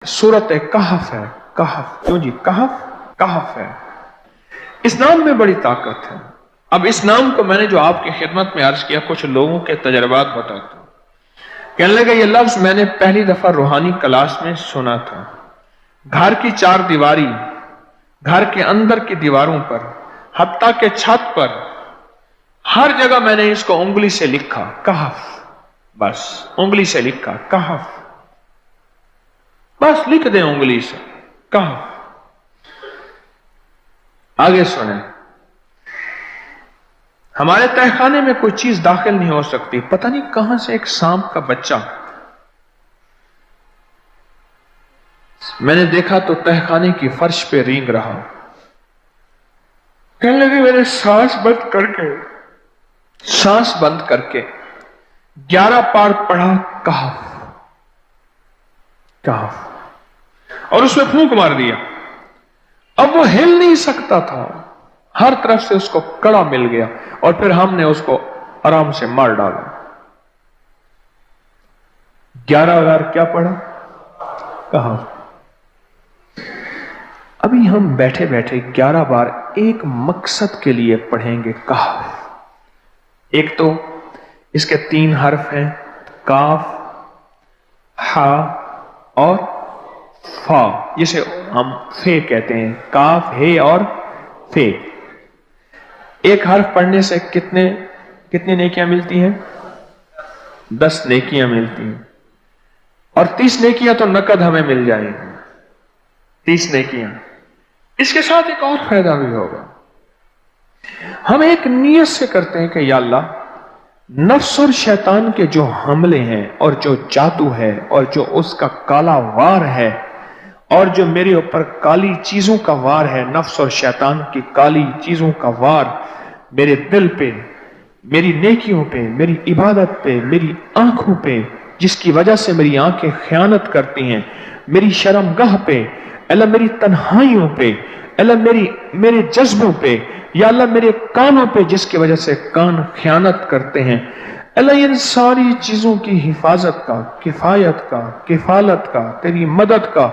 सूरत कहफ है। कहफ क्यों जी? कहफ कहफ है। इस नाम में बड़ी ताकत है। अब इस नाम को मैंने जो आपकी खिदमत में अर्ज किया, कुछ लोगों के तजर्बात बताता हूं। कहने लगा ये लफ्ज मैंने पहली दफा रूहानी क्लास में सुना था। घर की चार दीवारी, घर के अंदर की दीवारों पर, हत्ता के छत पर, हर जगह मैंने इसको उंगली से लिखा, कहफ। बस उंगली से लिखा कहफ, बस लिख दें उंगली से कहफ। आगे सुने, हमारे तहखाने में कोई चीज दाखिल नहीं हो सकती। पता नहीं कहां से एक सांप का बच्चा मैंने देखा तो तहखाने की फर्श पे रेंग रहा। कहने लगे मैंने सांस बंद करके 11 पार पढ़ा कहफ कहफ, और उसमें फूंक मार दिया। अब वो हिल नहीं सकता था, हर तरफ से उसको कड़ा मिल गया, और फिर हमने उसको आराम से मार डाला। 11 बार क्या पढ़ा? कहफ। अभी हम बैठे बैठे 11 बार एक मकसद के लिए पढ़ेंगे कहफ। एक तो इसके 3 हर्फ हैं, काफ, हा और फा, जिसे हम फे कहते हैं। काफ, हे और फे। एक हर्फ पढ़ने से कितनी नेकियां मिलती हैं? 10 नेकियां मिलती हैं, और 30 नेकियां तो नकद हमें मिल जाएंगी। 30 नेकियां। इसके साथ एक और फायदा भी होगा। हम एक नियत से करते हैं कि या अल्लाह, नफ्स और शैतान के जो हमले हैं, और जो जादू है, और जो उसका काला वार है, और जो मेरे ऊपर काली चीजों का वार है, नफ्स और शैतान की काली चीजों का वार मेरे दिल पे, मेरी नेकियों पे, मेरी इबादत पे, मेरी आंखों पे, जिसकी वजह से मेरी आंखें खयानत करती हैं, मेरी शर्मगाह पे, अल्लाह मेरी तन्हाइयों पे, अल्लाह मेरे जज्बों पे, या अल्लाह मेरे कानों पे, जिसकी वजह से कान खयानत करते हैं, अल्लाह इन सारी चीजों की हिफाजत का, किफायत का, किफालत का, तेरी मदद का,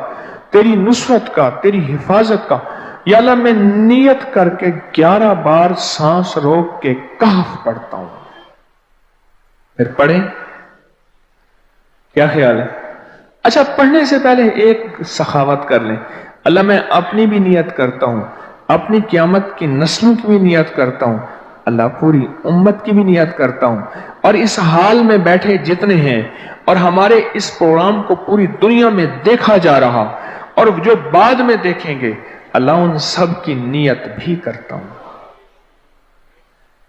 तेरी नुसरत का, तेरी हिफाजत का, या अल्लाह मैं नियत करके 11 बार सांस रोक के कहफ पढ़ता हूं। फिर पढ़ें, क्या ख्याल है? अच्छा, पढ़ने से पहले एक सखावत कर लें। अल्लाह मैं अपनी भी नियत करता हूं, अपनी क़यामत की नस्लों की भी नियत करता हूं, अल्लाह पूरी उम्मत की भी नियत करता हूं, और इस हाल में बैठे जितने हैं, और हमारे इस प्रोग्राम को पूरी दुनिया में देखा जा रहा, और जो बाद में देखेंगे, अल्लाह उन सब की नियत भी करता हूं।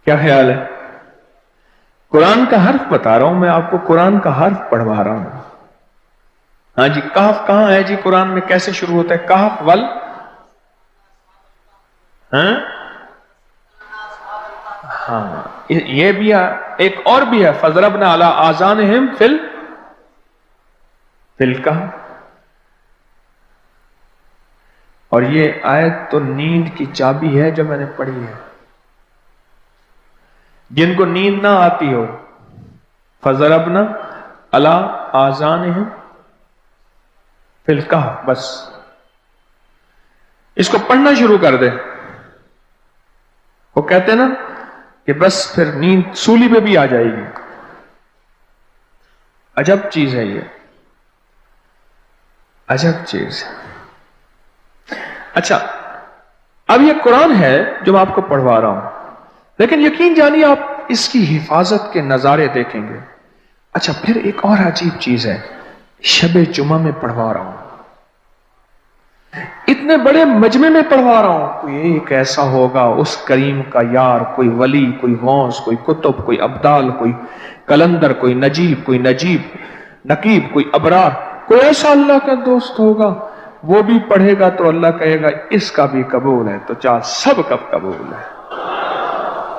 क्या ख्याल है? कुरान का हर्फ बता रहा हूं मैं आपको, कुरान का हर्फ पढ़वा रहा हूं। हाँ जी, कहफ कहां है जी कुरान में? कैसे शुरू होता है कहफ? वल, हाँ, ये भी है। एक और भी है, फजरबना अला आज़ानिहिम फिल कहफ। और ये आयत तो नींद की चाबी है जो मैंने पढ़ी है। जिनको नींद ना आती हो, फजरबना अला आज़ानिहिम फिल कहफ, बस इसको पढ़ना शुरू कर दे। वो कहते हैं ना कि बस फिर नींद सूली पे भी आ जाएगी। अजब चीज है ये, अजब चीज। अच्छा, अब ये कुरान है जो मैं आपको पढ़वा रहा हूं, लेकिन यकीन जानिए आप इसकी हिफाजत के नजारे देखेंगे। अच्छा, फिर एक और अजीब चीज है, शबे जुमा में पढ़वा रहा हूं, इतने बड़े मजमे में पढ़वा रहा हूं। कोई एक ऐसा होगा उस करीम का यार, कोई वली, कोई गौस, कोई कुतुब, कोई अब्दाल, कोई कलंदर, कोई नकीब, कोई अबरार, कोई ऐसा अल्लाह का दोस्त होगा। वो भी पढ़ेगा तो अल्लाह कहेगा इसका भी कबूल है, तो चाह सब कब कबूल है।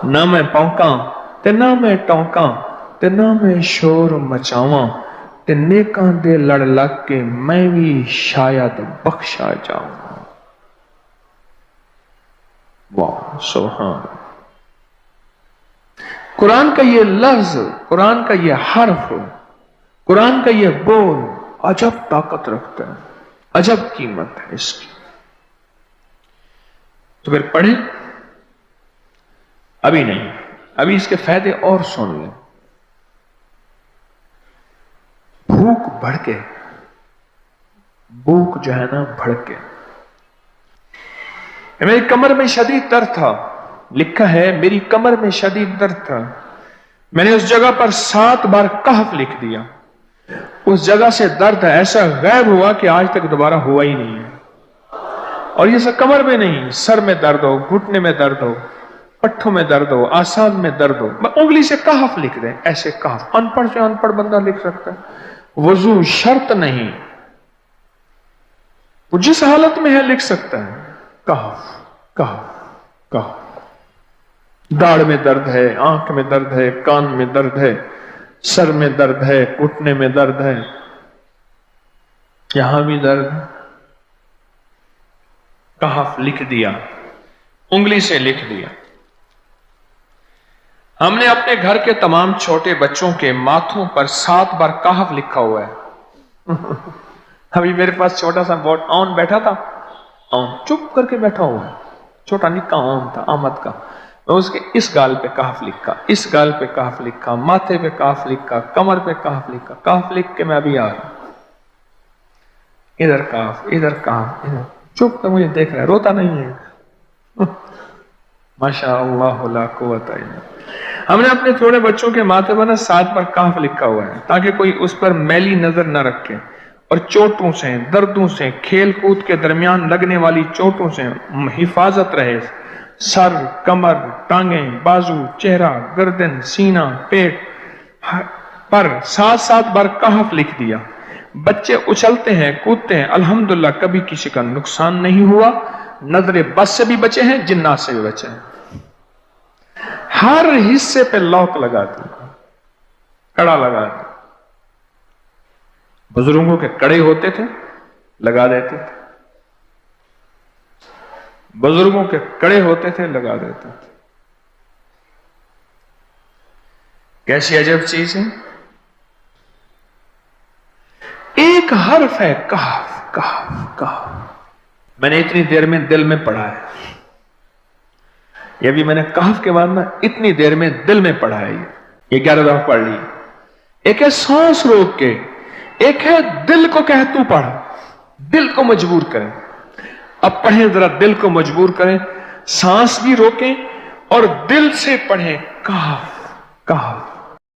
ना मैं पौंका ते ना मैं टौंका, ते ना मैं शोर मचावा, ते नेकां दे लड़ लग के मैं भी शायद बख्शा जाऊं। वाह सुभान। कुरान का ये लफ्ज, कुरान का ये हर्फ, कुरान का ये बोल अजब ताकत रखता है। अजब कीमत है इसकी। तो फिर पढ़े, अभी नहीं, अभी इसके फायदे और सुन लें। भूख भड़के, भूख जो है ना भड़के। मेरी कमर में शदीद दर्द था, लिखा है मेरी कमर में शदीद दर्द था, मैंने उस जगह पर 7 बार कहफ लिख दिया। उस जगह से दर्द ऐसा गायब हुआ कि आज तक दोबारा हुआ ही नहीं है। और ये सब कमर में नहीं, सर में दर्द हो, घुटने में दर्द हो, पट्ठों में दर्द हो, आसान में दर्द हो, उंगली से कहफ लिख दें, ऐसे कहफ अनपढ़ से अनपढ़ बंदा लिख सकता है। वजू शर्त नहीं, वो जिस हालत में है लिख सकता है। कहफ कहफ कहफ। दाढ़ में दर्द है, आंख में दर्द है, कान में दर्द है, सर में दर्द है, घुटने में दर्द है, यहां भी दर्द है। कहफ लिख दिया, उंगली से लिख दिया। हमने अपने घर के तमाम छोटे बच्चों के माथों पर 7 बार कहफ लिखा हुआ है। अभी मेरे पास छोटा सा बोर्ड ऑन बैठा था, ऑन चुप करके बैठा हुआ है, छोटा निक्का ऑन था आमद का। मैं उसके इस गाल पे कहफ लिखा, इस गाल पे कहफ लिखा, माथे पे कहफ लिखा, कमर पे कहफ लिखा, कहफ लिख के मैं अभी आ रहा हूं। इधर कहफ, इधर कहफ, इधर चुप कर मुझे देख रहा है, रोता नहीं है। माशा अल्लाह ला कुव्वता इल्ला। हमने अपने थोड़े बच्चों के माथे पर 7 बार कहफ लिखा हुआ है ताकि कोई उस पर मैली नजर न रखे और चोटों से, दर्दों से, खेल कूद के दरमियान लगने वाली चोटों से हिफाजत रहे। सर, कमर, टांगें, बाजू, चेहरा, गर्दन, सीना, पेट पर 7-7 बार कहफ लिख दिया। बच्चे उछलते हैं, कूदते हैं, अल्हम्दुलिल्लाह कभी किसी का नुकसान नहीं हुआ। नजरे बस से भी बचे हैं, जिन्नात से भी बचे हैं। हर हिस्से पे लॉक लगा दिया, कड़ा लगा दिया। बुजुर्गों के कड़े होते थे, लगा देते थे। बुजुर्गों के कड़े होते थे, लगा देते थे। कैसी अजब चीज है। एक हर्फ है कहफ कहफ कहफ। मैंने इतनी देर में दिल में पढ़ा है, ये भी मैंने कहफ के बाद ना इतनी देर में दिल में पढ़ा है। ये 11 दफा पढ़ ली। एक है सांस रोक के, एक है दिल को कह तू पढ़, दिल को मजबूर करें। अब पढ़ें, जरा दिल को मजबूर करें, सांस भी रोकें और दिल से पढ़ें कहफ कहफ।